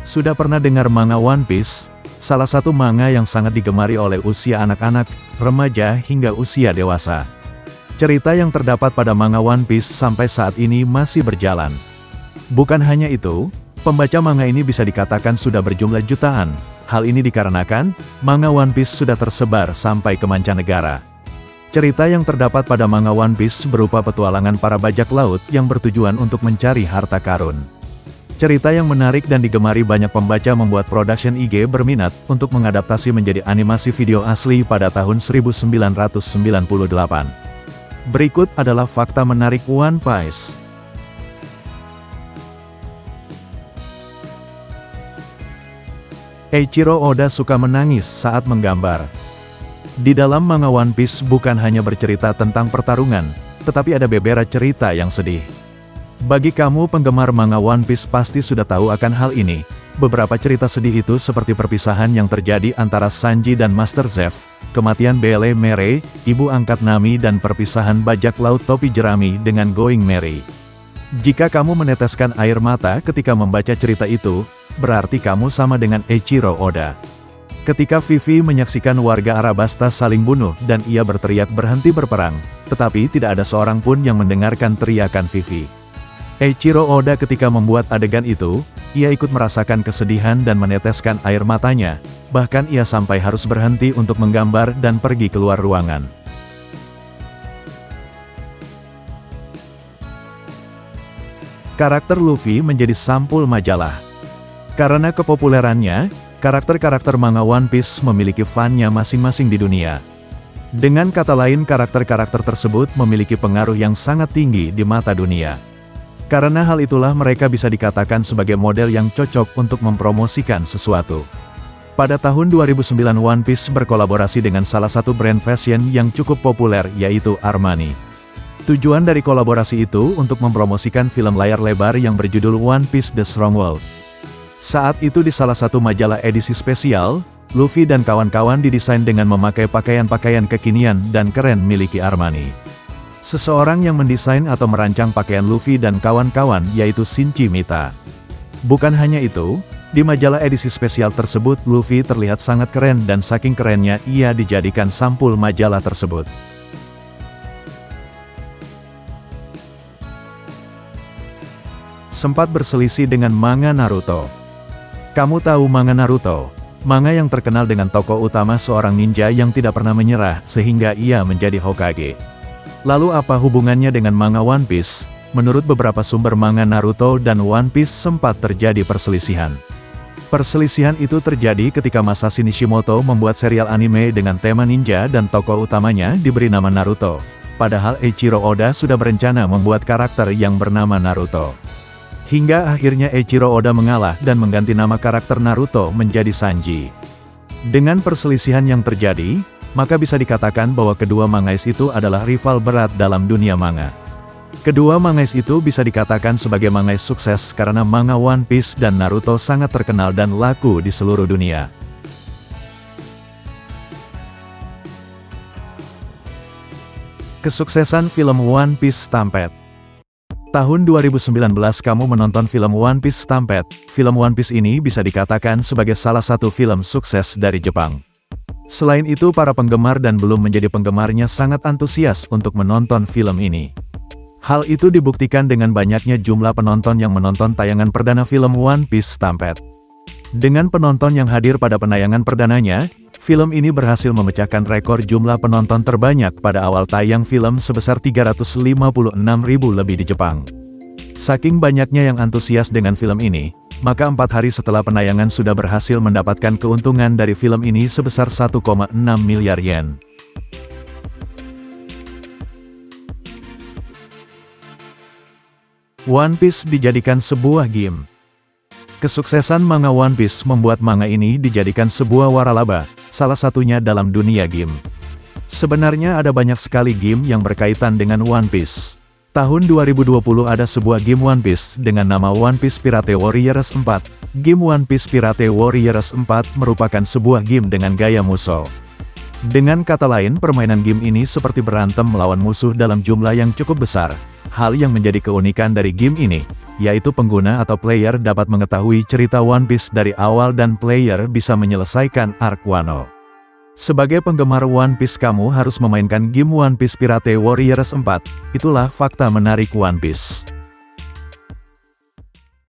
Sudah pernah dengar manga One Piece? Salah satu manga yang sangat digemari oleh usia anak-anak, remaja hingga usia dewasa. Cerita yang terdapat pada manga One Piece sampai saat ini masih berjalan. Bukan hanya itu, pembaca manga ini bisa dikatakan sudah berjumlah jutaan. Hal ini dikarenakan, manga One Piece sudah tersebar sampai ke mancanegara. Cerita yang terdapat pada manga One Piece berupa petualangan para bajak laut yang bertujuan untuk mencari harta karun. Cerita yang menarik dan digemari banyak pembaca membuat production IG berminat untuk mengadaptasi menjadi animasi video asli pada tahun 1998. Berikut adalah fakta menarik One Piece. Eiichiro Oda suka menangis saat menggambar. Di dalam manga One Piece bukan hanya bercerita tentang pertarungan, tetapi ada beberapa cerita yang sedih. Bagi kamu penggemar manga One Piece pasti sudah tahu akan hal ini. Beberapa cerita sedih itu seperti perpisahan yang terjadi antara Sanji dan Master Zeff, kematian Belle Mere, ibu angkat Nami dan perpisahan bajak laut topi jerami dengan Going Merry. Jika kamu meneteskan air mata ketika membaca cerita itu, berarti kamu sama dengan Eiichiro Oda. Ketika Vivi menyaksikan warga Arabasta saling bunuh dan ia berteriak berhenti berperang, tetapi tidak ada seorang pun yang mendengarkan teriakan Vivi. Eiichiro Oda ketika membuat adegan itu, ia ikut merasakan kesedihan dan meneteskan air matanya, bahkan ia sampai harus berhenti untuk menggambar dan pergi keluar ruangan. Karakter Luffy menjadi sampul majalah. Karena kepopulerannya, karakter-karakter manga One Piece memiliki fan-nya masing-masing di dunia. Dengan kata lain, karakter-karakter tersebut memiliki pengaruh yang sangat tinggi di mata dunia. Karena hal itulah mereka bisa dikatakan sebagai model yang cocok untuk mempromosikan sesuatu. Pada tahun 2009 One Piece berkolaborasi dengan salah satu brand fashion yang cukup populer yaitu Armani. Tujuan dari kolaborasi itu untuk mempromosikan film layar lebar yang berjudul One Piece The Strong World. Saat itu di salah satu majalah edisi spesial, Luffy dan kawan-kawan didesain dengan memakai pakaian-pakaian kekinian dan keren miliki Armani. Seseorang yang mendesain atau merancang pakaian Luffy dan kawan-kawan yaitu Shinji Mita. Bukan hanya itu, di majalah edisi spesial tersebut Luffy terlihat sangat keren dan saking kerennya ia dijadikan sampul majalah tersebut. Sempat berselisih dengan manga Naruto. Kamu tahu manga Naruto? Manga yang terkenal dengan tokoh utama seorang ninja yang tidak pernah menyerah sehingga ia menjadi Hokage. Lalu apa hubungannya dengan manga One Piece? Menurut beberapa sumber manga Naruto dan One Piece sempat terjadi perselisihan. Perselisihan itu terjadi ketika Masashi Nishimoto membuat serial anime dengan tema ninja dan tokoh utamanya diberi nama Naruto. Padahal Eiichiro Oda sudah berencana membuat karakter yang bernama Naruto. Hingga akhirnya Eiichiro Oda mengalah dan mengganti nama karakter Naruto menjadi Sanji. Dengan perselisihan yang terjadi, maka bisa dikatakan bahwa kedua mangais itu adalah rival berat dalam dunia manga. Kedua mangais itu bisa dikatakan sebagai mangais sukses karena manga One Piece dan Naruto sangat terkenal dan laku di seluruh dunia. Kesuksesan film One Piece Stampede. Tahun 2019 kamu menonton film One Piece Stampede. Film One Piece ini bisa dikatakan sebagai salah satu film sukses dari Jepang. Selain itu para penggemar dan belum menjadi penggemarnya sangat antusias untuk menonton film ini. Hal itu dibuktikan dengan banyaknya jumlah penonton yang menonton tayangan perdana film One Piece Stampede. Dengan penonton yang hadir pada penayangan perdananya, film ini berhasil memecahkan rekor jumlah penonton terbanyak pada awal tayang film sebesar 356.000 lebih di Jepang. Saking banyaknya yang antusias dengan film ini, maka 4 hari setelah penayangan sudah berhasil mendapatkan keuntungan dari film ini sebesar 1,6 miliar yen. One Piece dijadikan sebuah game. Kesuksesan manga One Piece membuat manga ini dijadikan sebuah waralaba, salah satunya dalam dunia game. Sebenarnya ada banyak sekali game yang berkaitan dengan One Piece. Tahun 2020 ada sebuah game One Piece dengan nama One Piece Pirate Warriors 4. Game One Piece Pirate Warriors 4 merupakan sebuah game dengan gaya Musou. Dengan kata lain, permainan game ini seperti berantem melawan musuh dalam jumlah yang cukup besar. Hal yang menjadi keunikan dari game ini, yaitu pengguna atau player dapat mengetahui cerita One Piece dari awal dan player bisa menyelesaikan arc Wano. Sebagai penggemar One Piece kamu harus memainkan game One Piece Pirate Warriors 4, itulah fakta menarik One Piece.